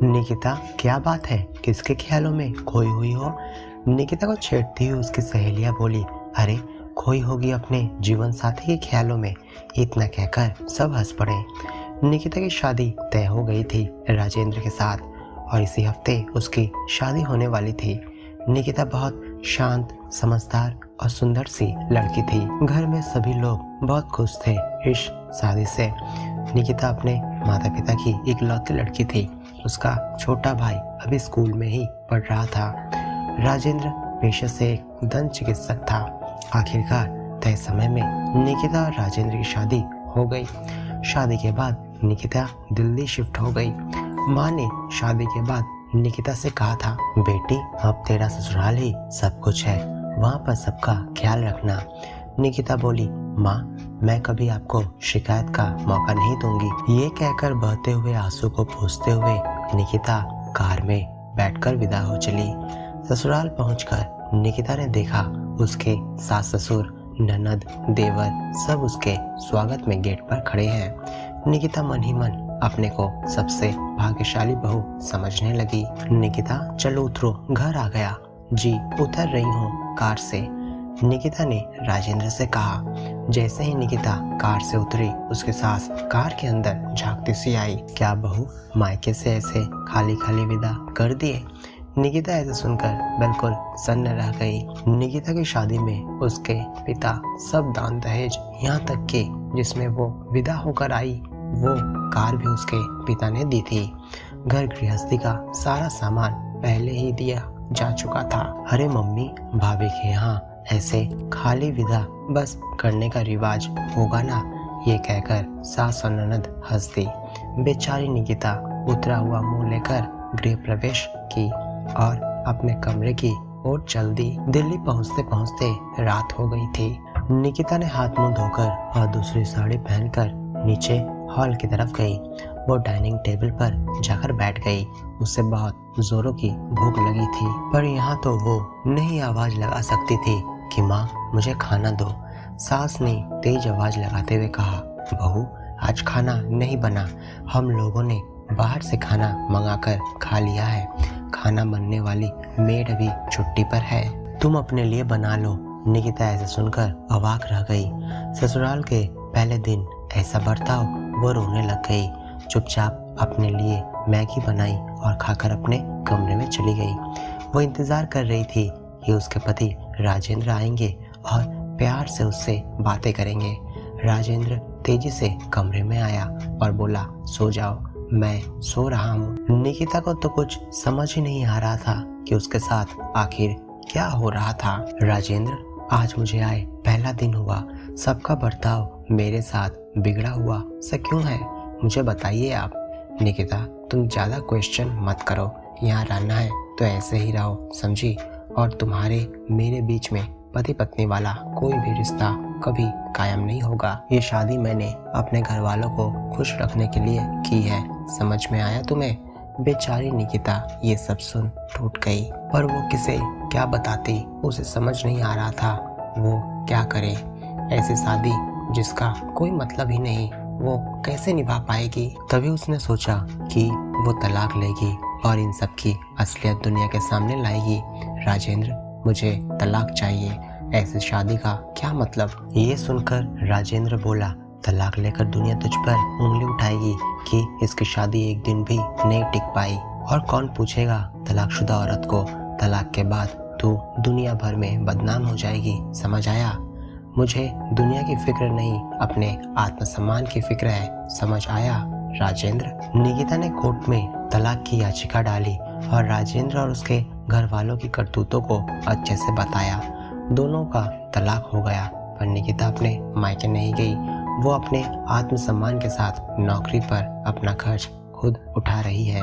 निकिता, क्या बात है? किसके ख्यालों में खोई हुई हो? निकिता को छेड़ती हुई उसकी सहेलियां बोली, अरे खोई होगी अपने जीवन साथी के ख्यालों में। इतना कहकर सब हंस पड़े। निकिता की शादी तय हो गई थी राजेंद्र के साथ और इसी हफ्ते उसकी शादी होने वाली थी। निकिता बहुत शांत, समझदार और सुंदर सी लड़की थी। घर में सभी लोग बहुत खुश थे इस शादी से। निकिता अपने माता पिता की इकलौती लड़की थी। उसका छोटा भाई अभी स्कूल में ही पढ़ रहा था। राजेंद्र पेशे से एक दंत चिकित्सक था। आखिरकार तय समय में निकिता और राजेंद्र की शादी हो गई। शादी के बाद निकिता दिल्ली शिफ्ट हो गई। माँ ने शादी के बाद निकिता से कहा था, बेटी अब तेरा ससुराल ही सब कुछ है, वहाँ पर सबका ख्याल रखना। निकिता बोली, माँ मैं कभी आपको शिकायत का मौका नहीं दूंगी। ये कहकर बहते हुए आंसू को पोंछते हुए निकिता कार में बैठकर विदा हो चली। ससुराल पहुंचकर निकिता ने देखा उसके सास ससुर, ननद, देवर सब उसके स्वागत में गेट पर खड़े हैं। निकिता मन ही मन अपने को सबसे भाग्यशाली बहू समझने लगी। निकिता चलो उतरो, घर आ गया। जी उतर रही हूँ कार से, निकिता ने राजेंद्र से कहा। जैसे ही निकिता कार से उतरी उसकी सास कार के अंदर झांकती सी आई। क्या बहू मायके से ऐसे खाली खाली विदा कर दिए? निकिता ऐसे सुनकर बिल्कुल सन्न रह गई। निकिता की शादी में उसके पिता सब दान दहेज, यहाँ तक कि जिसमें वो विदा होकर आई वो कार भी उसके पिता ने दी थी। घर गृहस्थी का सारा सामान पहले ही दिया जा चुका था। अरे मम्मी, भाभी के यहाँ ऐसे खाली विदा बस करने का रिवाज होगा ना, ये कहकर सास और ननद हंस दी। बेचारी निकिता उतरा हुआ मुंह लेकर गृह प्रवेश की और अपने कमरे की ओर चल दी। दिल्ली पहुंचते पहुंचते रात हो गई थी। निकिता ने हाथ मुंह धोकर और दूसरी साड़ी पहनकर नीचे हॉल की तरफ गई। वो डाइनिंग टेबल पर जाकर बैठ गई। उसे बहुत जोरों की भूख लगी थी, पर यहाँ तो वो नहीं आवाज लगा सकती थी कि माँ मुझे खाना दो। सास ने तेज आवाज लगाते हुए कहा, बहू आज खाना नहीं बना, हम लोगों ने बाहर से खाना मंगाकर खा लिया है। खाना बनने वाली मेड अभी छुट्टी पर है, तुम अपने लिए बना लो। निकिता ऐसे सुनकर अवाक रह गई। ससुराल के पहले दिन ऐसा बर्ताव, वो रोने लग गई। चुपचाप अपने लिए मैगी बनाई और खाकर अपने कमरे में चली गई। वो इंतजार कर रही थी कि उसके पति राजेंद्र आएंगे और प्यार से उससे बातें करेंगे। राजेंद्र तेजी से कमरे में आया और बोला, सो जाओ, मैं सो रहा हूँ। निकिता को तो कुछ समझ ही नहीं आ रहा था कि उसके साथ आखिर क्या हो रहा था। राजेंद्र, आज मुझे आए पहला दिन हुआ, सबका बर्ताव मेरे साथ बिगड़ा हुआ सा क्यों है, मुझे बताइए आप। निकिता, तुम ज्यादा क्वेश्चन मत करो, यहाँ रहना है तो ऐसे ही रहो, समझी? और तुम्हारे मेरे बीच में पति पत्नी वाला कोई भी रिश्ता कभी कायम नहीं होगा। ये शादी मैंने अपने घर वालों को खुश रखने के लिए की है, समझ में आया तुम्हें? बेचारी निकिता ये सब सुन टूट गई, पर वो किसे क्या बताती, उसे समझ नहीं आ रहा था वो क्या करे। ऐसी शादी जिसका कोई मतलब ही नहीं, वो कैसे निभा पाएगी? तभी उसने सोचा कि वो तलाक लेगी और इन सब की असलियत दुनिया के सामने लाएगी। राजेंद्र, मुझे तलाक चाहिए, ऐसी शादी का क्या मतलब? ये सुनकर राजेंद्र बोला, तलाक लेकर दुनिया तुझ पर उंगली उठाएगी कि इसकी शादी एक दिन भी नहीं टिक पाई। और कौन पूछेगा तलाकशुदा औरत को? तलाक के बाद तू दुनिया भर में बदनाम हो जाएगी, समझ आया? मुझे दुनिया की फिक्र नहीं, अपने आत्मसम्मान की फिक्र है, समझ आया राजेंद्र? निकिता ने कोर्ट में तलाक की याचिका डाली और राजेंद्र और उसके घर वालों की करतूतों को अच्छे से बताया। दोनों का तलाक हो गया, पर निकिता अपने मायके नहीं गई। वो अपने आत्मसम्मान के साथ नौकरी पर अपना खर्च खुद उठा रही है।